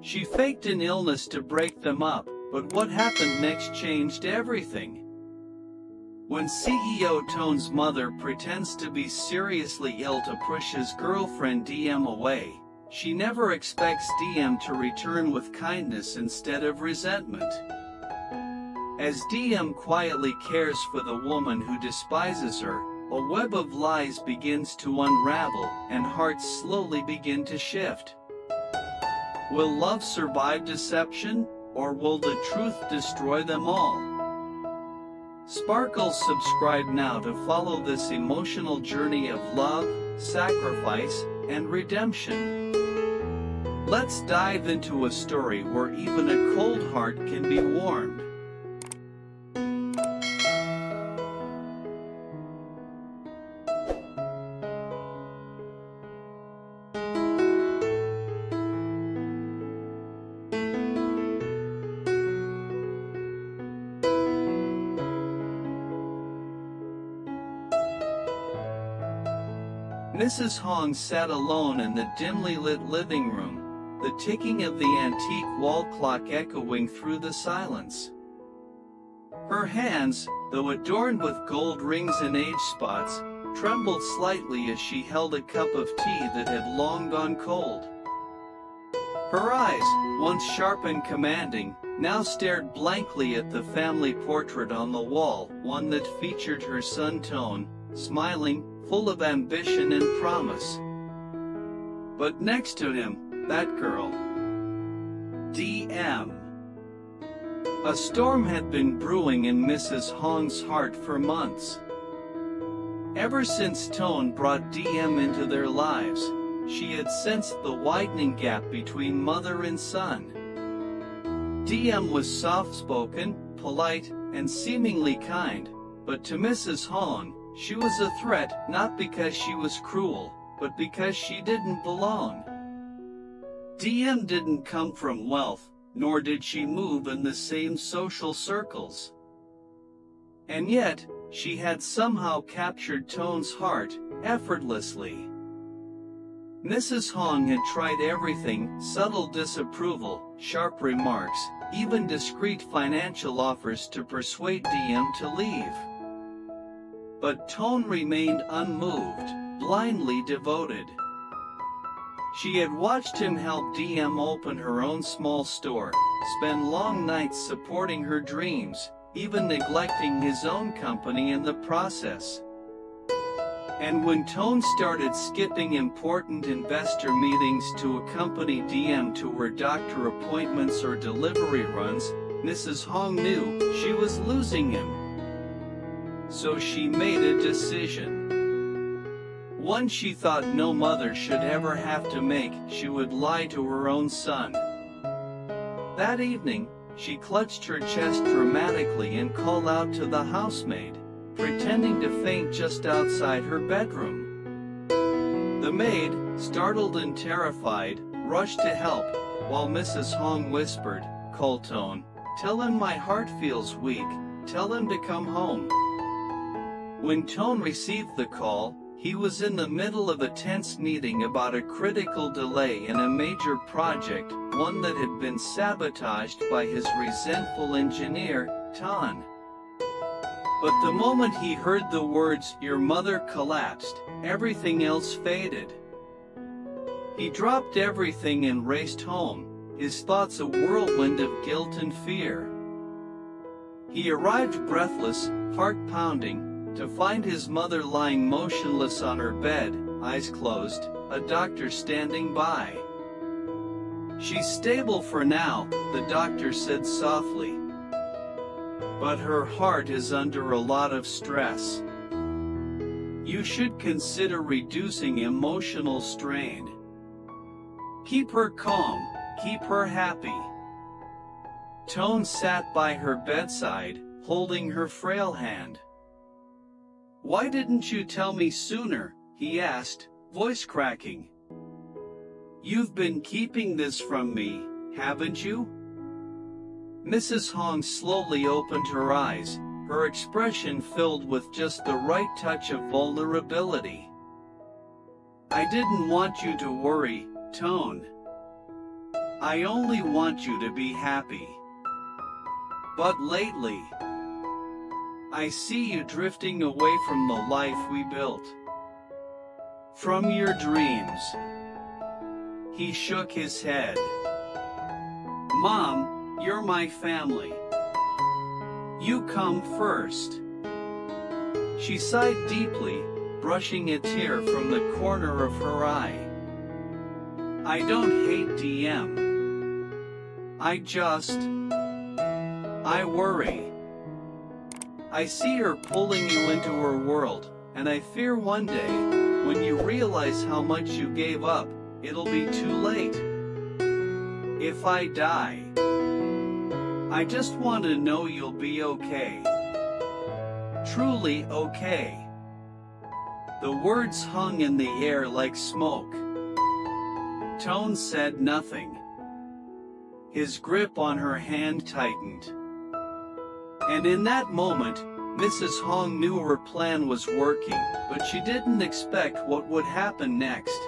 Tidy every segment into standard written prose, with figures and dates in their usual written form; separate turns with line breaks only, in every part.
She faked an illness to break them up, but what happened next changed everything. When CEO Toan's mother pretends to be seriously ill to push his girlfriend Diem away, she never expects Diem to return with kindness instead of resentment. As Diem quietly cares for the woman who despises her, a web of lies begins to unravel, and hearts slowly begin to shift. Will love survive deception, or will the truth destroy them all? Sparkle subscribe now to follow this emotional journey of love, sacrifice, and redemption. Let's dive into a story where even a cold heart can be warmed. Mrs. Hong sat alone in the dimly lit living room, the ticking of the antique wall clock echoing through the silence. Her hands, though adorned with gold rings and age spots, trembled slightly as she held a cup of tea that had long gone cold. Her eyes, once sharp and commanding, now stared blankly at the family portrait on the wall, one that featured her son Toan, smiling, full of ambition and promise. But next to him, that girl, Diem. A storm had been brewing in Mrs. Hong's heart for months. Ever since Toan brought Diem into their lives, she had sensed the widening gap between mother and son. Diem was soft-spoken, polite, and seemingly kind, but to Mrs. Hong, she was a threat, not because she was cruel, but because she didn't belong. Diem didn't come from wealth, nor did she move in the same social circles. And yet, she had somehow captured Toan's heart, effortlessly. Mrs. Hong had tried everything: subtle disapproval, sharp remarks, even discreet financial offers to persuade Diem to leave. But Toan remained unmoved, blindly devoted. She had watched him help Diem open her own small store, spend long nights supporting her dreams, even neglecting his own company in the process. And when Toan started skipping important investor meetings to accompany Diem to her doctor appointments or delivery runs, Mrs. Hong knew she was losing him. So she made a decision. One she thought no mother should ever have to make: she would lie to her own son. That evening, she clutched her chest dramatically and called out to the housemaid, pretending to faint just outside her bedroom. The maid, startled and terrified, rushed to help, while Mrs. Hong whispered, "Call Toan. Tell him my heart feels weak. Tell him to come home." When Toan received the call, he was in the middle of a tense meeting about a critical delay in a major project, one that had been sabotaged by his resentful engineer, Toan. But the moment he heard the words, "Your mother collapsed," everything else faded. He dropped everything and raced home, his thoughts a whirlwind of guilt and fear. He arrived breathless, heart pounding, to find his mother lying motionless on her bed, eyes closed, a doctor standing by. "She's stable for now," the doctor said softly. "But her heart is under a lot of stress. You should consider reducing emotional strain. Keep her calm, keep her happy." Toan sat by her bedside, holding her frail hand. "Why didn't you tell me sooner?" he asked, voice cracking. "You've been keeping this from me, haven't you?" Mrs. Hong slowly opened her eyes, her expression filled with just the right touch of vulnerability. "I didn't want you to worry, Toan. I only want you to be happy. But lately, I see you drifting away from the life we built. From your dreams. He shook his head. Mom, you're my family. You come first. She sighed deeply, brushing a tear from the corner of her eye. I don't hate DM. I worry. I see her pulling you into her world, and I fear one day, when you realize how much you gave up, it'll be too late. If I die, I just want to know you'll be okay. Truly okay. The words hung in the air like smoke. Toan said nothing. His grip on her hand tightened. And in that moment, Mrs. Hong knew her plan was working, but she didn't expect what would happen next.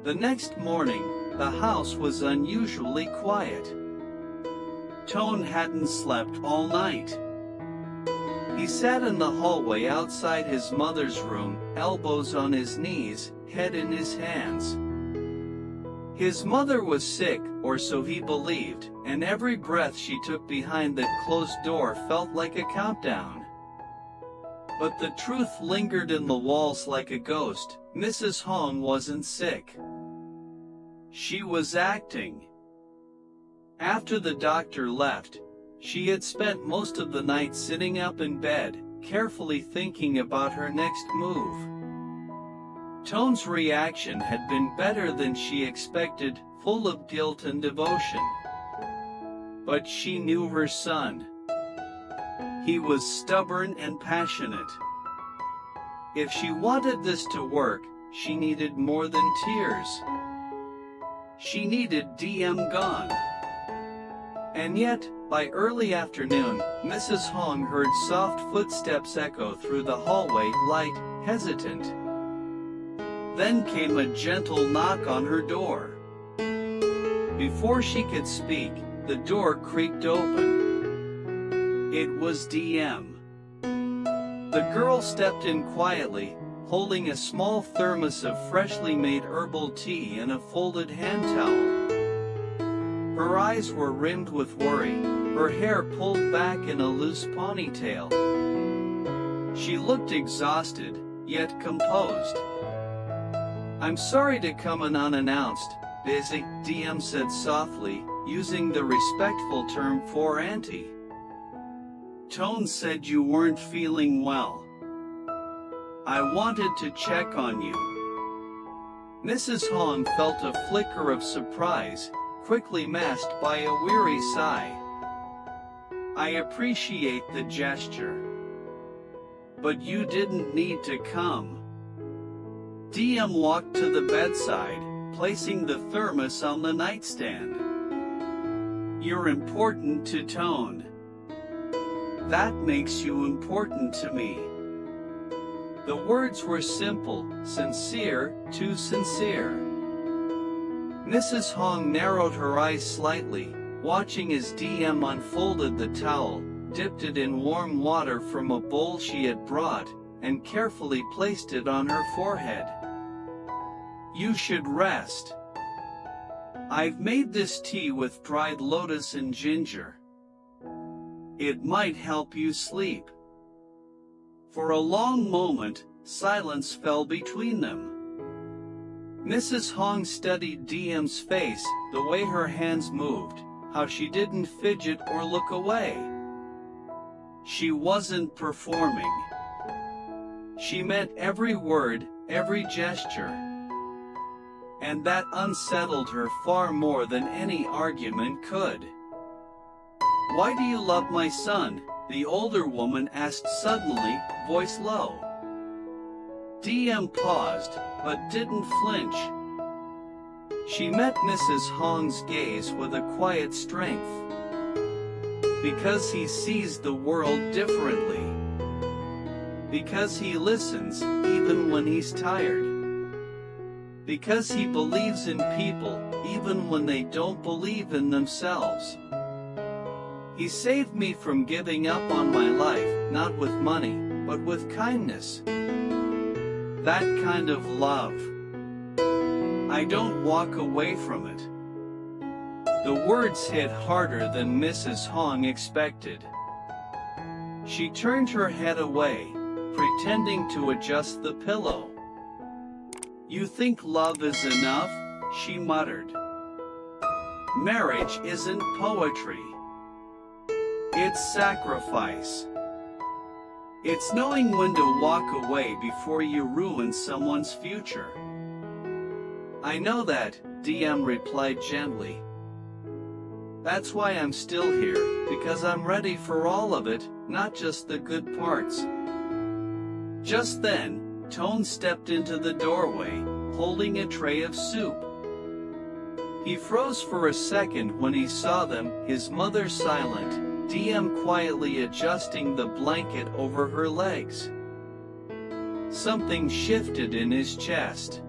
The next morning, the house was unusually quiet. Toan hadn't slept all night. He sat in the hallway outside his mother's room, elbows on his knees, head in his hands. His mother was sick, or so he believed, and every breath she took behind that closed door felt like a countdown. But the truth lingered in the walls like a ghost. Mrs. Hong wasn't sick. She was acting. After the doctor left, she had spent most of the night sitting up in bed, carefully thinking about her next move. Toan's reaction had been better than she expected, full of guilt and devotion. But she knew her son. He was stubborn and passionate. If she wanted this to work, she needed more than tears. She needed DM gone. And yet, by early afternoon, Mrs. Hong heard soft footsteps echo through the hallway, light, hesitant. Then came a gentle knock on her door. Before she could speak, the door creaked open. It was DM. The girl stepped in quietly, holding a small thermos of freshly made herbal tea and a folded hand towel. Her eyes were rimmed with worry, her hair pulled back in a loose ponytail. She looked exhausted, yet composed. I'm sorry to come in unannounced, busy, DM said softly, using the respectful term for auntie. Toan said you weren't feeling well. I wanted to check on you. Mrs. Hong felt a flicker of surprise, quickly masked by a weary sigh. I appreciate the gesture. But you didn't need to come. DM walked to the bedside, placing the thermos on the nightstand. You're important to Toan. That makes you important to me. The words were simple, sincere, too sincere. Mrs. Hong narrowed her eyes slightly, watching as DM unfolded the towel, dipped it in warm water from a bowl she had brought, and carefully placed it on her forehead. You should rest. I've made this tea with dried lotus and ginger. It might help you sleep. For a long moment, silence fell between them. Mrs. Hong studied DM's face, the way her hands moved, how she didn't fidget or look away. She wasn't performing. She meant every word, every gesture. And that unsettled her far more than any argument could. Why do you love my son? The older woman asked suddenly, voice low. DM paused, but didn't flinch. She met Mrs. Hong's gaze with a quiet strength. Because he sees the world differently. Because he listens, even when he's tired. Because he believes in people, even when they don't believe in themselves. He saved me from giving up on my life, not with money, but with kindness. That kind of love. I don't walk away from it. The words hit harder than Mrs. Hong expected. She turned her head away, pretending to adjust the pillow. "You think love is enough?" she muttered. "Marriage isn't poetry. It's sacrifice. It's knowing when to walk away before you ruin someone's future." "I know that," Diem replied gently. "That's why I'm still here, because I'm ready for all of it, not just the good parts." Just then, Toan stepped into the doorway, holding a tray of soup. He froze for a second when he saw them, his mother silent, Diem quietly adjusting the blanket over her legs. Something shifted in his chest.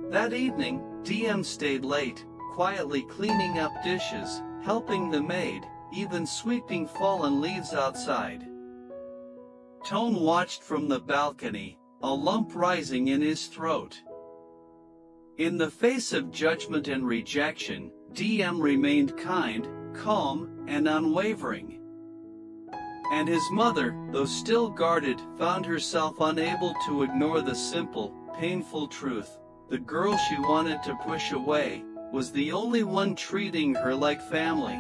That evening, Diem stayed late, quietly cleaning up dishes, helping the maid, even sweeping fallen leaves outside. Toan watched from the balcony, a lump rising in his throat. In the face of judgment and rejection, Diem remained kind, calm, and unwavering. And his mother, though still guarded, found herself unable to ignore the simple, painful truth. The girl she wanted to push away was the only one treating her like family.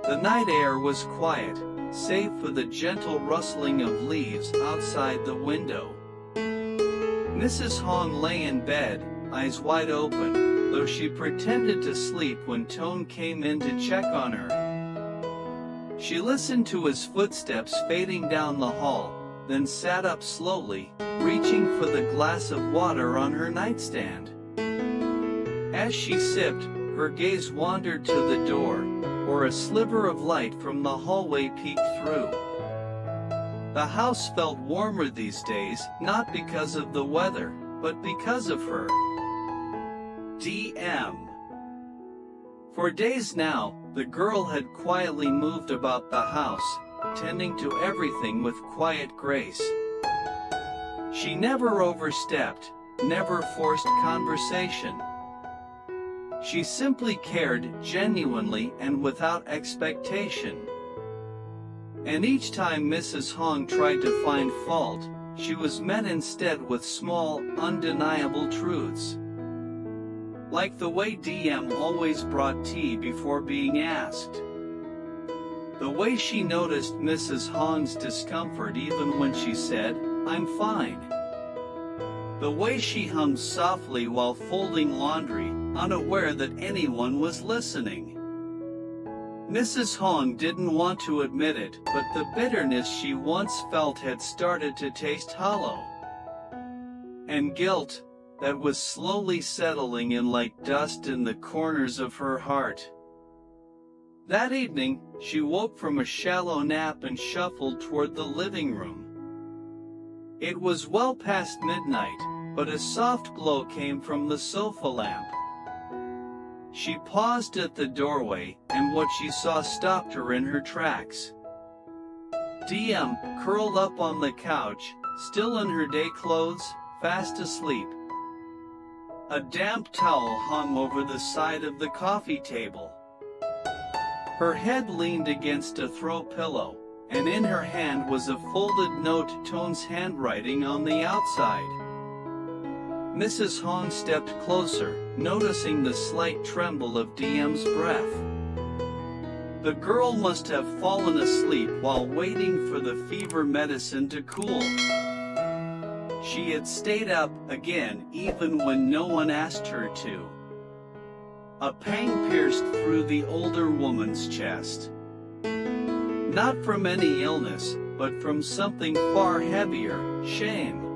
The night air was quiet, save for the gentle rustling of leaves outside the window. Mrs. Hong lay in bed, eyes wide open, though she pretended to sleep when Toan came in to check on her. She listened to his footsteps fading down the hall, then sat up slowly, reaching for the glass of water on her nightstand. As she sipped, her gaze wandered to the door, where a sliver of light from the hallway peeked through. The house felt warmer these days, not because of the weather, but because of her. Diem. For days now, the girl had quietly moved about the house, tending to everything with quiet grace. She never overstepped, never forced conversation. She simply cared genuinely and without expectation. And each time Mrs. Hong tried to find fault, she was met instead with small, undeniable truths. Like the way Diem always brought tea before being asked. The way she noticed Mrs. Hong's discomfort even when she said, "I'm fine." The way she hummed softly while folding laundry, unaware that anyone was listening. Mrs. Hong didn't want to admit it, but the bitterness she once felt had started to taste hollow. And guilt, that was slowly settling in like dust in the corners of her heart. That evening, she woke from a shallow nap and shuffled toward the living room. It was well past midnight, but a soft glow came from the sofa lamp. She paused at the doorway, and what she saw stopped her in her tracks. Diem, curled up on the couch, still in her day clothes, fast asleep. A damp towel hung over the side of the coffee table. Her head leaned against a throw pillow, and in her hand was a folded note, Toan's handwriting on the outside. Mrs. Hong stepped closer, noticing the slight tremble of Diem's breath. The girl must have fallen asleep while waiting for the fever medicine to cool. She had stayed up again even when no one asked her to. A pang pierced through the older woman's chest. Not from any illness, but from something far heavier, shame.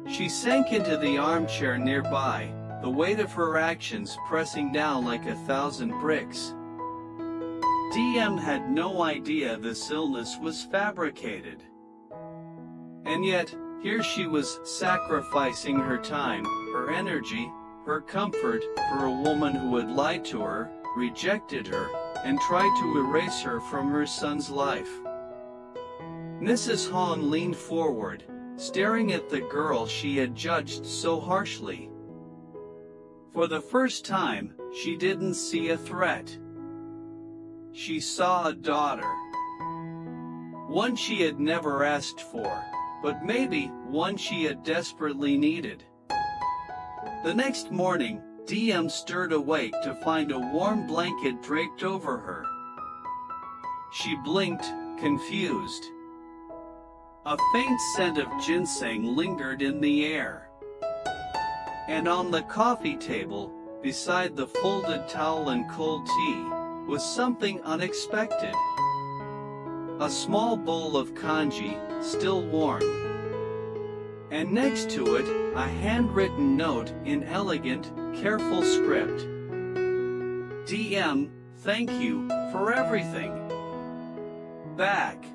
She sank into the armchair nearby, the weight of her actions pressing down like 1,000 bricks. Diem had no idea this illness was fabricated. And yet, here she was sacrificing her time, her energy, her comfort for a woman who had lied to her, rejected her, and tried to erase her from her son's life. Mrs. Hong leaned forward, staring at the girl she had judged so harshly. For the first time, she didn't see a threat. She saw a daughter. One she had never asked for, but maybe one she had desperately needed. The next morning, Diem stirred awake to find a warm blanket draped over her. She blinked, confused. A faint scent of ginseng lingered in the air. And on the coffee table, beside the folded towel and cold tea, was something unexpected. A small bowl of congee, still warm. And next to it, a handwritten note in elegant, careful script. Diem, thank you for everything. Back.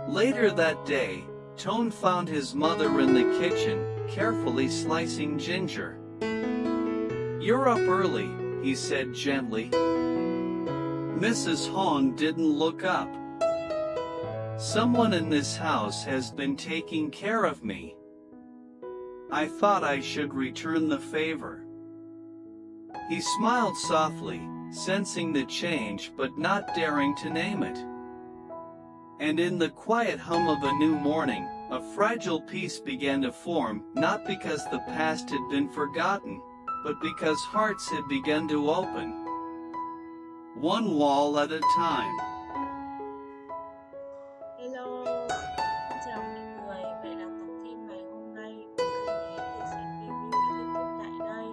Later that day, Toan found his mother in the kitchen, carefully slicing ginger. You're up early, he said gently. Mrs. Hong didn't look up. Someone in this house has been taking care of me. I thought I should return the favor. He smiled softly, sensing the change but not daring to name it. And in the quiet hum of a new morning, a fragile peace began to form, not because the past had been forgotten, but because hearts had begun to open. One wall at a time.
Hello, xin chào mọi người. Vậy là tập phim ngày hôm nay của kênh Nghệ Nghệ sĩ Review đã kết thúc tại đây.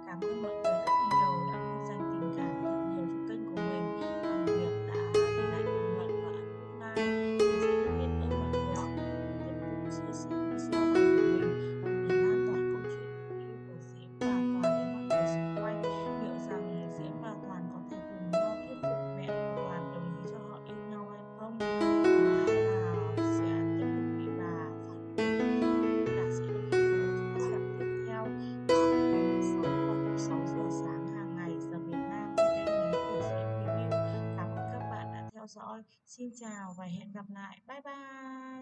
Cảm ơn mọi người rất nhiều đã luôn dành tình cảm thật nhiều cho kênh của mình bằng việc đã để lại bình luận và ấn nút like. Mình sẽ rất biết ơn mọi người tiếp tục chia sẻ video này của mình để lan tỏa câu chuyện yêu của Diễm và Toàn đến mọi người xung quanh. Liệu rằng Diễm và Toàn có thể cùng nhau thuyết phục mẹ của Toàn đồng ý cho họ yêu nhau hay không? Xin chào và hẹn gặp lại. Bye bye.